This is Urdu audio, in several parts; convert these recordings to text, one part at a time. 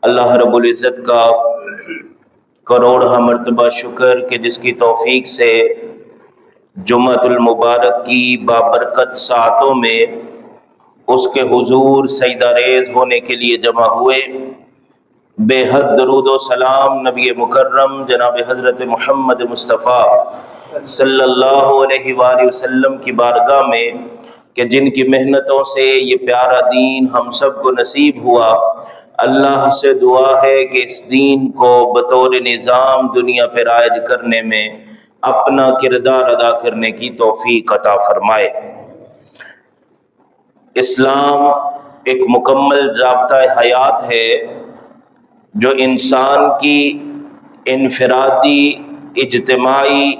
اللہ رب العزت کا کروڑہ مرتبہ شکر کہ جس کی توفیق سے جمعۃ المبارک کی بابرکت ساعتوں میں اس کے حضور سجدہ ریز ہونے کے لیے جمع ہوئے۔ بے حد درود و سلام نبی مکرم جناب حضرت محمد مصطفیٰ صلی اللہ علیہ وآلہ وسلم کی بارگاہ میں کہ جن کی محنتوں سے یہ پیارا دین ہم سب کو نصیب ہوا، اللہ سے دعا ہے کہ اس دین کو بطور نظام دنیا پہ رائج کرنے میں اپنا کردار ادا کرنے کی توفیق عطا فرمائے۔ اسلام ایک مکمل ضابطہ حیات ہے جو انسان کی انفرادی، اجتماعی،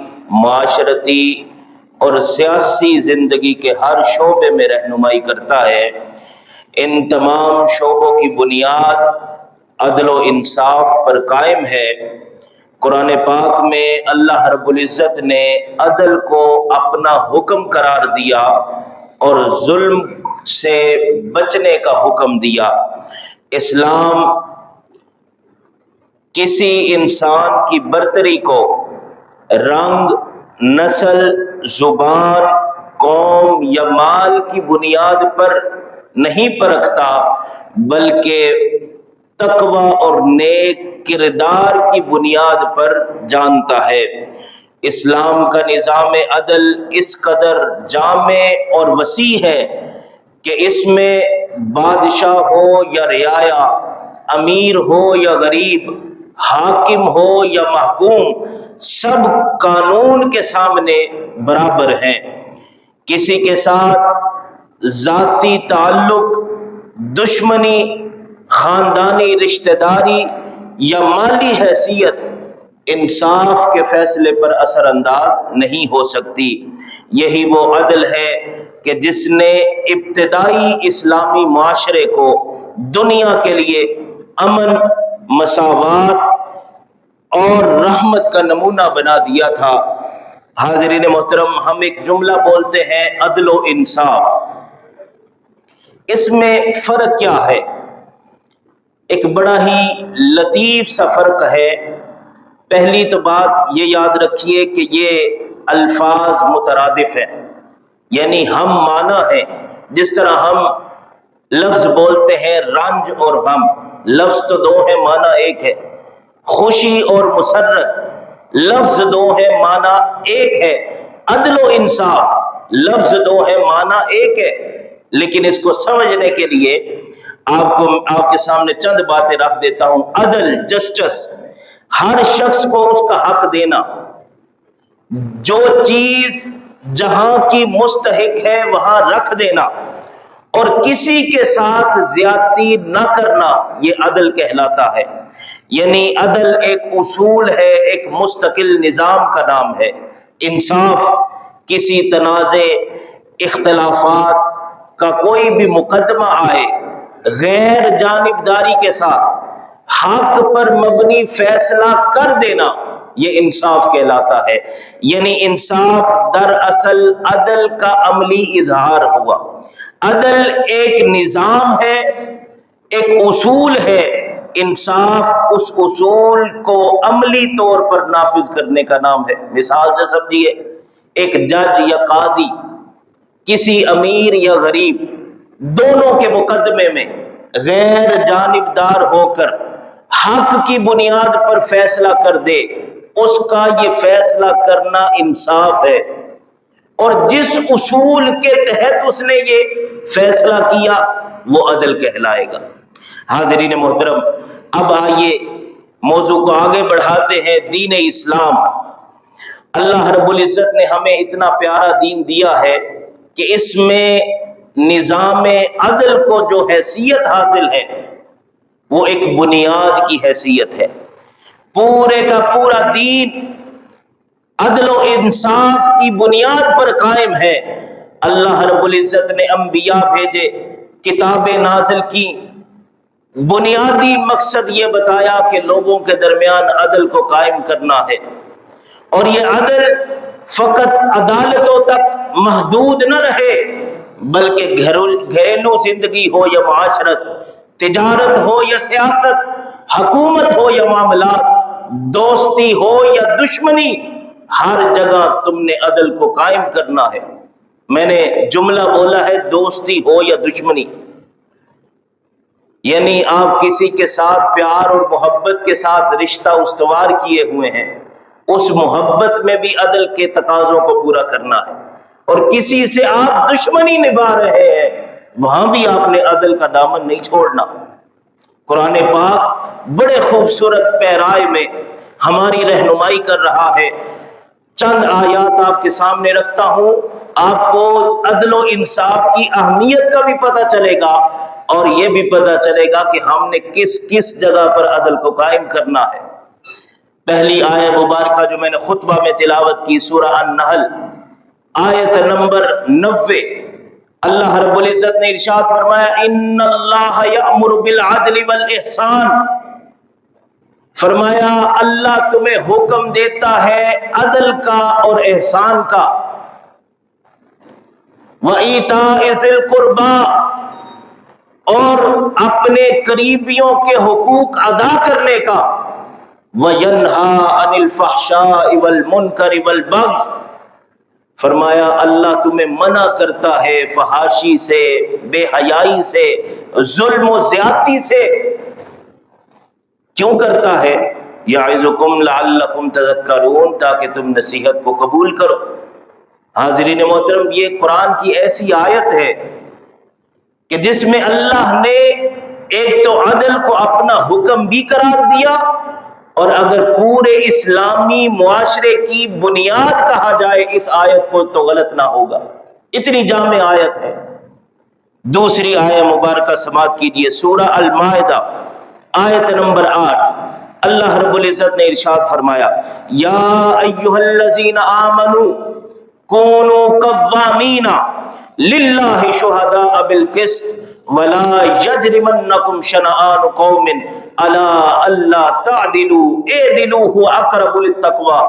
معاشرتی اور سیاسی زندگی کے ہر شعبے میں رہنمائی کرتا ہے۔ ان تمام شعبوں کی بنیاد عدل و انصاف پر قائم ہے۔ قرآن پاک میں اللہ رب العزت نے عدل کو اپنا حکم قرار دیا اور ظلم سے بچنے کا حکم دیا۔ اسلام کسی انسان کی برتری کو رنگ، نسل، زبان، قوم یا مال کی بنیاد پر نہیں پرکھتا، بلکہ تقوی اور نیک کردار کی بنیاد پر جانتا ہے۔ اسلام کا نظام عدل اس قدر جامع اور وسیع ہے کہ اس میں بادشاہ ہو یا رعایا، امیر ہو یا غریب، حاکم ہو یا محکوم، سب قانون کے سامنے برابر ہیں۔ کسی کے ساتھ ذاتی تعلق، دشمنی، خاندانی رشتہ داری یا مالی حیثیت انصاف کے فیصلے پر اثر انداز نہیں ہو سکتی۔ یہی وہ عدل ہے کہ جس نے ابتدائی اسلامی معاشرے کو دنیا کے لیے امن، مساوات اور رحمت کا نمونہ بنا دیا تھا۔ حاضرین محترم، ہم ایک جملہ بولتے ہیں عدل و انصاف، اس میں فرق کیا ہے؟ ایک بڑا ہی لطیف سا فرق ہے۔ پہلی تو بات یہ یاد رکھیے کہ یہ الفاظ مترادف ہیں، یعنی ہم معنی ہیں۔ جس طرح ہم لفظ بولتے ہیں رنج اور غم، لفظ تو دو ہیں، معنی ایک ہے۔ خوشی اور مسرت، لفظ دو ہیں، معنی ایک ہے۔ عدل و انصاف، لفظ دو ہیں، معنی ایک ہے۔ لیکن اس کو سمجھنے کے لیے آپ کے سامنے چند باتیں رکھ دیتا ہوں۔ عدل، جسٹس، ہر شخص کو اس کا حق دینا، جو چیز جہاں کی مستحق ہے وہاں رکھ دینا، اور کسی کے ساتھ زیادتی نہ کرنا، یہ عدل کہلاتا ہے۔ یعنی عدل ایک اصول ہے، ایک مستقل نظام کا نام ہے۔ انصاف کسی تنازع، اختلافات کا کوئی بھی مقدمہ آئے، غیر جانبداری کے ساتھ حق پر مبنی فیصلہ کر دینا، یہ انصاف کہلاتا ہے۔ یعنی انصاف دراصل عدل کا عملی اظہار ہوا۔ عدل ایک نظام ہے، ایک اصول ہے۔ انصاف اس اصول کو عملی طور پر نافذ کرنے کا نام ہے۔ مثال سے سمجھیے، ایک جج یا قاضی کسی امیر یا غریب دونوں کے مقدمے میں غیر جانبدار ہو کر حق کی بنیاد پر فیصلہ کر دے، اس کا یہ فیصلہ کرنا انصاف ہے، اور جس اصول کے تحت اس نے یہ فیصلہ کیا وہ عدل کہلائے گا۔ حاضرین محترم، اب آئیے موضوع کو آگے بڑھاتے ہیں۔ دین اسلام، اللہ رب العزت نے ہمیں اتنا پیارا دین دیا ہے کہ اس میں نظام عدل کو جو حیثیت حاصل ہے وہ ایک بنیاد کی حیثیت ہے۔ پورے کا پورا دین عدل و انصاف کی بنیاد پر قائم ہے۔ اللہ رب العزت نے انبیاء بھیجے، کتابیں نازل کی، بنیادی مقصد یہ بتایا کہ لوگوں کے درمیان عدل کو قائم کرنا ہے، اور یہ عدل فقط عدالتوں تک محدود نہ رہے، بلکہ گھریلو زندگی ہو یا معاشرت، تجارت ہو یا سیاست، حکومت ہو یا معاملات، دوستی ہو یا دشمنی، ہر جگہ تم نے عدل کو قائم کرنا ہے۔ میں نے جملہ بولا ہے دوستی ہو یا دشمنی، یعنی آپ کسی کے ساتھ پیار اور محبت کے ساتھ رشتہ استوار کیے ہوئے ہیں، اس محبت میں بھی عدل کے تقاضوں کو پورا کرنا ہے، اور کسی سے آپ دشمنی نبھا رہے ہیں وہاں بھی آپ نے عدل کا دامن نہیں چھوڑنا۔ قرآن پاک بڑے خوبصورت پیرائے میں ہماری رہنمائی کر رہا ہے۔ چند آیات آپ کے سامنے رکھتا ہوں، آپ کو عدل و انصاف کی اہمیت کا بھی پتہ چلے گا اور یہ بھی پتہ چلے گا کہ ہم نے کس کس جگہ پر عدل کو قائم کرنا ہے۔ پہلی آیت مبارکہ جو میں نے خطبہ میں تلاوت کی، سورہ النحل آیت نمبر 90، اللہ رب العزت نے ارشاد فرمایا ان اللہ یأمر بالعدل والاحسان، فرمایا اللہ تمہیں حکم دیتا ہے عدل کا اور احسان کا، وَإِيتَاءِ ذِي الْقُرْبَى، اور اپنے قریبیوں کے حقوق ادا کرنے کا، وَيَنْهَا عَنِ الْفَحْشَاءِ وَالْمُنْكَرِ وَالْبَغْيِ، فرمایا اللہ تمہیں منع کرتا ہے فحاشی سے، بے حیائی سے، ظلم و زیادتی سے۔ کیوں کرتا ہے؟ یعظکم لعلکم تذکرون، تاکہ تم نصیحت کو قبول کرو۔ حاضرین محترم، یہ قرآن کی ایسی آیت ہے کہ جس میں اللہ نے ایک تو عدل کو اپنا حکم بھی قرار دیا، اور اگر پورے اسلامی معاشرے کی بنیاد کہا جائے اس آیت کو تو غلط نہ ہوگا، اتنی جامع آیت ہے۔ دوسری آیت مبارکہ سماعت کیجئے، سورہ المائدہ آیت نمبر 8، اللہ رب العزت نے ارشاد فرمایا یا ایھا الذین آمنوا کونوا قوامین للہ شہداء بالقسط ولا یجرمنکم شنآن قوم علی الا تعدلوا اعدلوا هو اقرب للتقوی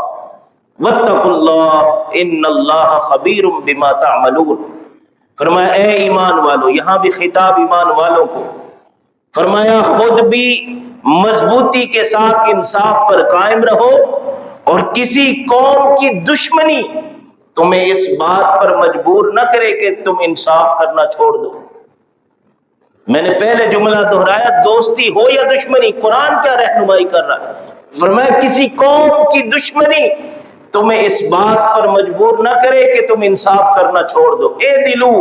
واتقوا اللہ ان اللہ خبیر بما تعملون۔ فرمایا اے ایمان والو، یہاں بھی خطاب ایمان والوں کو، فرمایا خود بھی مضبوطی کے ساتھ انصاف پر قائم رہو، اور کسی قوم کی دشمنی تمہیں اس بات پر مجبور نہ کرے کہ تم انصاف کرنا چھوڑ دو۔ میں نے پہلے جملہ دہرایا، دوستی ہو یا دشمنی، قرآن کیا رہنمائی کر رہا ہے؟ فرمایا کسی قوم کی دشمنی تمہیں اس بات پر مجبور نہ کرے کہ تم انصاف کرنا چھوڑ دو۔ اے دلو،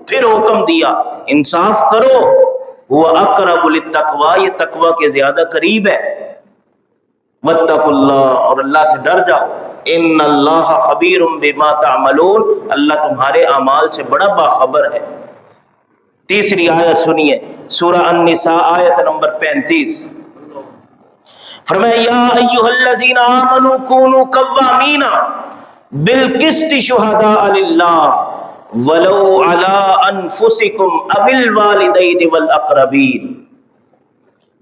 پھر حکم دیا انصاف کرو، وہ اقرب للتقوی، یہ تقوی کے زیادہ قریب ہے، واتقوا اللہ، اور اللہ سے ڈر جاؤ، ان اللہ خبیر بما تعملون، اللہ تمہارے اعمال سے بڑا باخبر ہے۔ تیسری آیت سنیے، سورہ النساء آیت نمبر 35، فرمایا یا ایھا الذین آمنوا کونوا قوامین بالقسط شہداء للہ ولو علی انفسکم او الوالدین والاقربین۔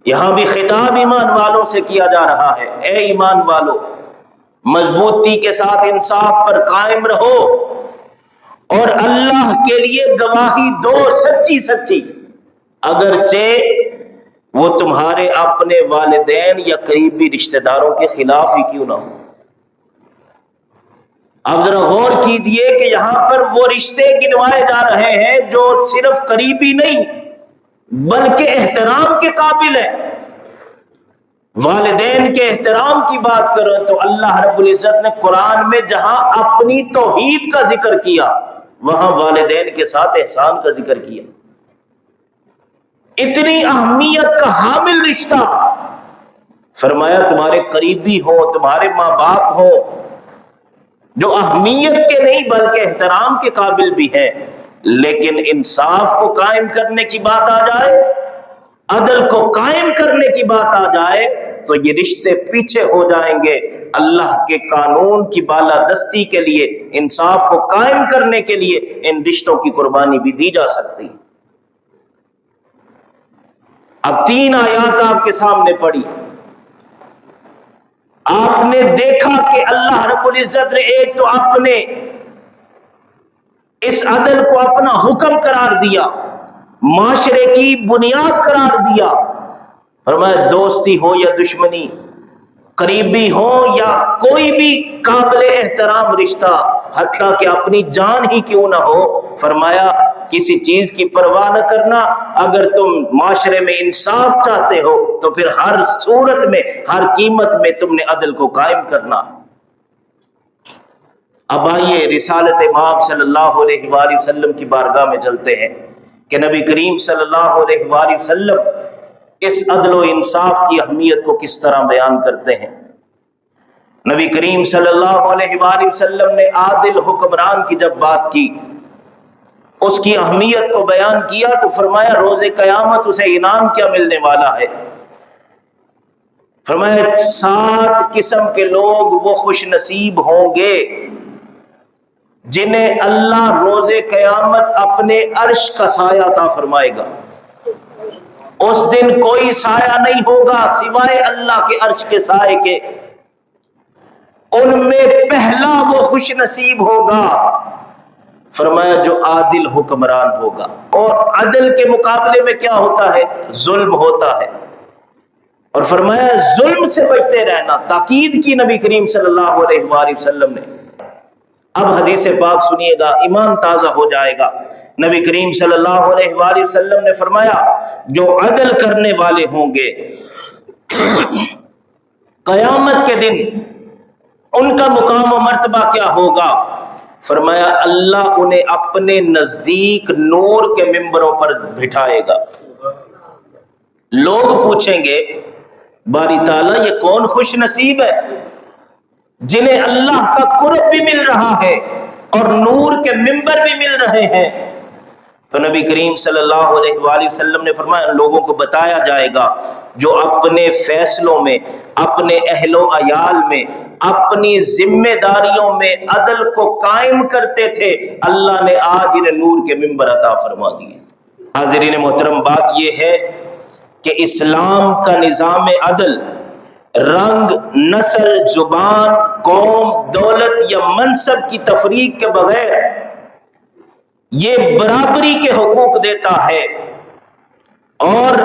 یہاں بھی خطاب ایمان والوں سے کیا جا رہا ہے، اے ایمان والو مضبوطی کے ساتھ انصاف پر قائم رہو، اور اللہ کے لیے گواہی دو سچی سچی، اگرچہ وہ تمہارے اپنے والدین یا قریبی رشتہ داروں کے خلاف ہی کیوں نہ ہو۔ اب ذرا غور کیجئے کہ یہاں پر وہ رشتے گنوائے جا رہے ہیں جو صرف قریبی نہیں بلکہ احترام کے قابل ہیں۔ والدین کے احترام کی بات کرو تو اللہ رب العزت نے قرآن میں جہاں اپنی توحید کا ذکر کیا وہاں والدین کے ساتھ احسان کا ذکر کیا۔ اتنی اہمیت کا حامل رشتہ، فرمایا تمہارے قریبی ہوں، تمہارے ماں باپ ہوں، جو اہمیت کے نہیں بلکہ احترام کے قابل بھی ہیں، لیکن انصاف کو قائم کرنے کی بات آ جائے، عدل کو قائم کرنے کی بات آ جائے تو یہ رشتے پیچھے ہو جائیں گے۔ اللہ کے قانون کی بالادستی کے لیے، انصاف کو قائم کرنے کے لیے ان رشتوں کی قربانی بھی دی جا سکتی۔ اب 3 آیات آپ کے سامنے پڑھی، آپ نے دیکھا کہ اللہ رب العزت نے ایک تو اپنے اس عدل کو اپنا حکم قرار دیا، معاشرے کی بنیاد قرار دیا، فرمایا دوستی ہو یا دشمنی، قریبی ہو یا کوئی بھی قابل احترام رشتہ، حتیٰ کہ اپنی جان ہی کیوں نہ ہو، فرمایا کسی چیز کی پرواہ نہ کرنا۔ اگر تم معاشرے میں انصاف چاہتے ہو تو پھر ہر صورت میں، ہر قیمت میں تم نے عدل کو قائم کرنا۔ اب آئیے رسالت امام صلی اللہ علیہ وآلہ وسلم کی بارگاہ میں چلتے ہیں کہ نبی کریم صلی اللہ علیہ وآلہ وسلم اس عدل و انصاف کی اہمیت کو کس طرح بیان کرتے ہیں۔ نبی کریم صلی اللہ علیہ وآلہ وسلم نے عادل حکمران کی جب بات کی، اس کی اہمیت کو بیان کیا، تو فرمایا روز قیامت اسے انعام کیا ملنے والا ہے۔ فرمایا 7 قسم کے لوگ وہ خوش نصیب ہوں گے جنہیں اللہ روز قیامت اپنے عرش کا سایہ عطا فرمائے گا۔ اس دن کوئی سایہ نہیں ہوگا سوائے اللہ کے عرش کے سائے کے۔ ان میں پہلا وہ خوش نصیب ہوگا، فرمایا جو عادل حکمران ہوگا۔ اور عدل کے مقابلے میں کیا ہوتا ہے؟ ظلم ہوتا ہے، اور فرمایا ظلم سے بچتے رہنا، تاکید کی نبی کریم صلی اللہ علیہ وآلہ وسلم نے۔ اب حدیث پاک سنیے گا، ایمان تازہ ہو جائے گا۔ نبی کریم صلی اللہ علیہ وآلہ وسلم نے فرمایا جو عدل کرنے والے ہوں گے قیامت کے دن ان کا مقام و مرتبہ کیا ہوگا؟ فرمایا اللہ انہیں اپنے نزدیک نور کے ممبروں پر بٹھائے گا۔ لوگ پوچھیں گے باری تعالیٰ یہ کون خوش نصیب ہے جنہیں اللہ کا قرب بھی مل رہا ہے اور نور کے ممبر بھی مل رہے ہیں؟ تو نبی کریم صلی اللہ علیہ وآلہ وسلم نے فرمایا ان لوگوں کو بتایا جائے گا جو اپنے فیصلوں میں، اپنے اہل و عیال میں، اپنی ذمہ داریوں میں عدل کو قائم کرتے تھے، اللہ نے آج انہیں نور کے ممبر عطا فرما دیے۔ حاضرین محترم، بات یہ ہے کہ اسلام کا نظام عدل رنگ، نسل، زبان، قوم، دولت یا منصب کی تفریق کے بغیر یہ برابری کے حقوق دیتا ہے، اور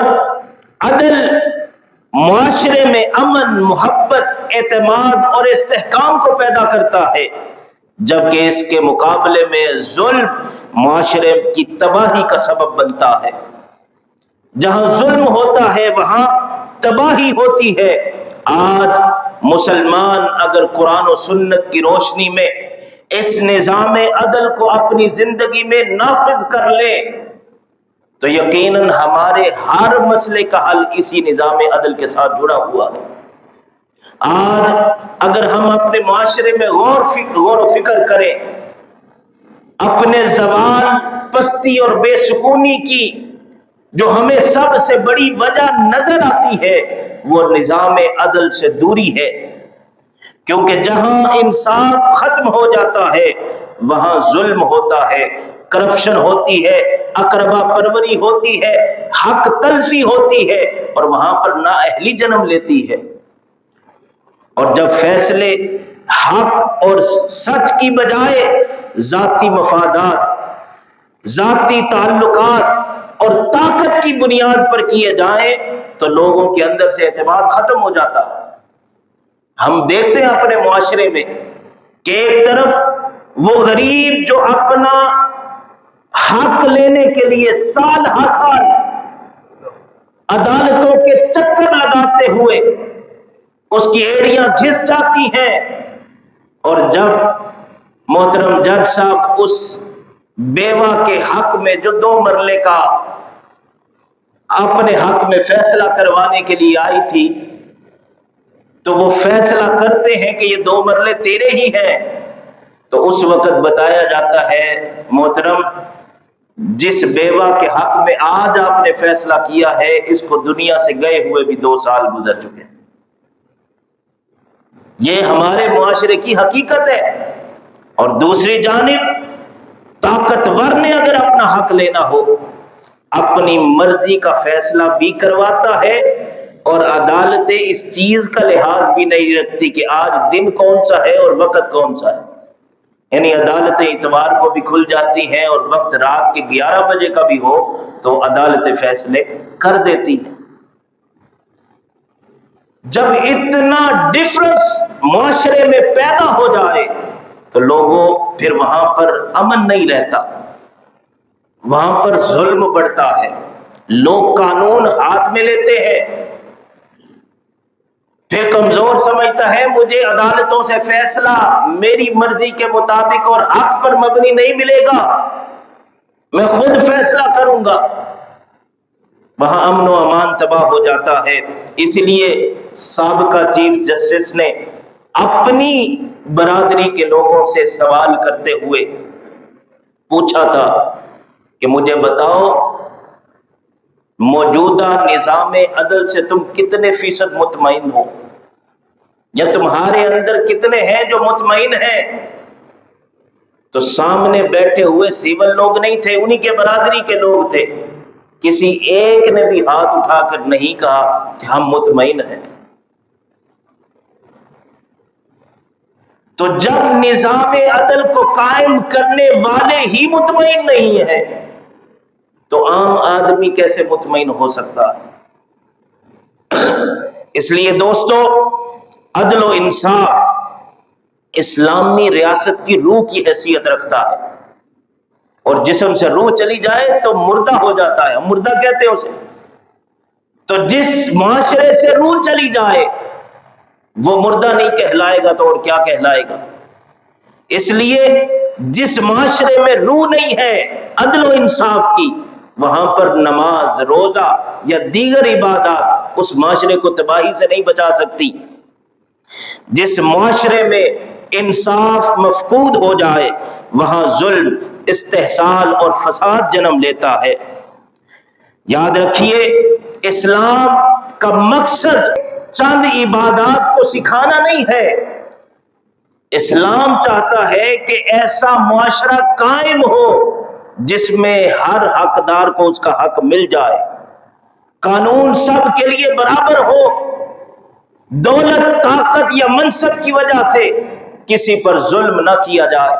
عدل معاشرے میں امن، محبت، اعتماد اور استحکام کو پیدا کرتا ہے، جبکہ اس کے مقابلے میں ظلم معاشرے کی تباہی کا سبب بنتا ہے۔ جہاں ظلم ہوتا ہے وہاں تباہی ہوتی ہے۔ آج مسلمان اگر قرآن و سنت کی روشنی میں اس نظام عدل کو اپنی زندگی میں نافذ کر لے تو یقیناً ہمارے ہر مسئلے کا حل اسی نظام عدل کے ساتھ جڑا ہوا ہے۔ آج اگر ہم اپنے معاشرے میں غور و فکر کریں، اپنے زوال، پستی اور بے سکونی کی جو ہمیں سب سے بڑی وجہ نظر آتی ہے وہ نظام عدل سے دوری ہے، کیونکہ جہاں انصاف ختم ہو جاتا ہے وہاں ظلم ہوتا ہے، کرپشن ہوتی ہے، اقربا پروری ہوتی ہے، حق تلفی ہوتی ہے، اور وہاں پر نااہلی جنم لیتی ہے۔ اور جب فیصلے حق اور سچ کی بجائے ذاتی مفادات، ذاتی تعلقات اور طاقت کی بنیاد پر کیے جائیں تو لوگوں کے اندر سے اعتماد ختم ہو جاتا ہے۔ ہم دیکھتے ہیں اپنے معاشرے میں کہ ایک طرف وہ غریب جو اپنا حق لینے کے لیے سال ہر سال عدالتوں کے چکر لگاتے ہوئے اس کی ایڑیاں گھس جاتی ہیں، اور جب محترم جج صاحب اس بیوہ کے حق میں جو 2 مرلے کا اپنے حق میں فیصلہ کروانے کے لیے آئی تھی تو وہ فیصلہ کرتے ہیں کہ یہ 2 مرلے تیرے ہی ہیں، تو اس وقت بتایا جاتا ہے محترم جس بیوہ کے حق میں آج آپ نے فیصلہ کیا ہے اس کو دنیا سے گئے ہوئے بھی 2 سال گزر چکے ہیں۔ یہ ہمارے معاشرے کی حقیقت ہے۔ اور دوسری جانب طاقتور نے اگر اپنا حق لینا ہو اپنی مرضی کا فیصلہ بھی کرواتا ہے، اور عدالتیں اس چیز کا لحاظ بھی نہیں رکھتی کہ آج دن کون سا ہے اور وقت کون سا ہے، یعنی عدالتیں اتوار کو بھی کھل جاتی ہیں اور وقت رات کے 11 بجے کا بھی ہو تو عدالتیں فیصلے کر دیتی ہیں۔ جب اتنا ڈفرنس معاشرے میں پیدا ہو جائے تو لوگوں پھر وہاں پر امن نہیں رہتا، وہاں پر ظلم بڑھتا ہے، لوگ قانون ہاتھ میں لیتے ہیں، پھر کمزور سمجھتا ہے مجھے عدالتوں سے فیصلہ میری مرضی کے مطابق اور حق پر مبنی نہیں ملے گا، میں خود فیصلہ کروں گا، وہاں امن و امان تباہ ہو جاتا ہے۔ اس لیے سابقہ چیف جسٹس نے اپنی برادری کے لوگوں سے سوال کرتے ہوئے پوچھا تھا کہ مجھے بتاؤ موجودہ نظام عدل سے تم کتنے فیصد مطمئن ہو، یا تمہارے اندر کتنے ہیں جو مطمئن ہیں؟ تو سامنے بیٹھے ہوئے سول لوگ نہیں تھے، انہی کے برادری کے لوگ تھے، کسی ایک نے بھی ہاتھ اٹھا کر نہیں کہا کہ ہم مطمئن ہیں۔ تو جب نظام عدل کو قائم کرنے والے ہی مطمئن نہیں ہیں تو عام آدمی کیسے مطمئن ہو سکتا ہے؟ اس لیے دوستو، عدل و انصاف اسلامی ریاست کی روح کی حیثیت رکھتا ہے، اور جسم سے روح چلی جائے تو مردہ ہو جاتا ہے، مردہ کہتے ہیں اسے۔ تو جس معاشرے سے روح چلی جائے وہ مردہ نہیں کہلائے گا تو اور کیا کہلائے گا؟ اس لیے جس معاشرے میں روح نہیں ہے عدل و انصاف کی، وہاں پر نماز، روزہ یا دیگر عبادات اس معاشرے کو تباہی سے نہیں بچا سکتی۔ جس معاشرے میں انصاف مفقود ہو جائے وہاں ظلم، استحصال اور فساد جنم لیتا ہے۔ یاد رکھیے، اسلام کا مقصد چند عبادات کو سکھانا نہیں ہے، اسلام چاہتا ہے کہ ایسا معاشرہ قائم ہو جس میں ہر حقدار کو اس کا حق مل جائے، قانون سب کے لیے برابر ہو، دولت، طاقت یا منصب کی وجہ سے کسی پر ظلم نہ کیا جائے۔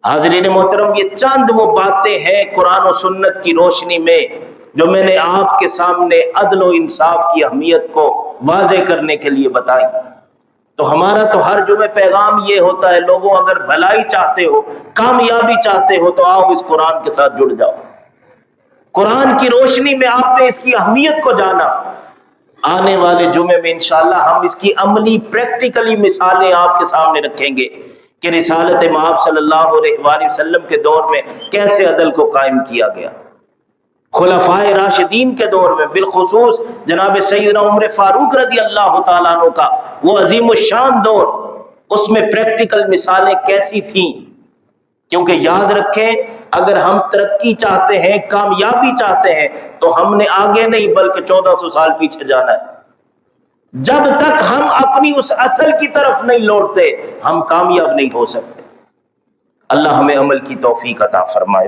حاضرین محترم، یہ چند وہ باتیں ہیں قرآن و سنت کی روشنی میں جو میں نے آپ کے سامنے عدل و انصاف کی اہمیت کو واضح کرنے کے لیے بتائی۔ تو ہمارا تو ہر جمعے پیغام یہ ہوتا ہے، لوگوں اگر بھلائی چاہتے ہو، کامیابی چاہتے ہو تو آؤ اس قرآن کے ساتھ جڑ جاؤ۔ قرآن کی روشنی میں آپ نے اس کی اہمیت کو جانا۔ آنے والے جمعے میں انشاءاللہ ہم اس کی عملی پریکٹیکلی مثالیں آپ کے سامنے رکھیں گے کہ رسالت مآب صلی اللہ علیہ وآلہ وسلم کے دور میں کیسے عدل کو قائم کیا گیا، خلفائے راشدین کے دور میں، بالخصوص جناب سیدنا عمر فاروق رضی اللہ تعالیٰ عنہ کا وہ عظیم الشان دور، اس میں پریکٹیکل مثالیں کیسی تھیں۔ کیونکہ یاد رکھیں، اگر ہم ترقی چاہتے ہیں، کامیابی چاہتے ہیں تو ہم نے آگے نہیں بلکہ 1400 سال پیچھے جانا ہے۔ جب تک ہم اپنی اس اصل کی طرف نہیں لوٹتے ہم کامیاب نہیں ہو سکتے۔ اللہ ہمیں عمل کی توفیق عطا فرمائے۔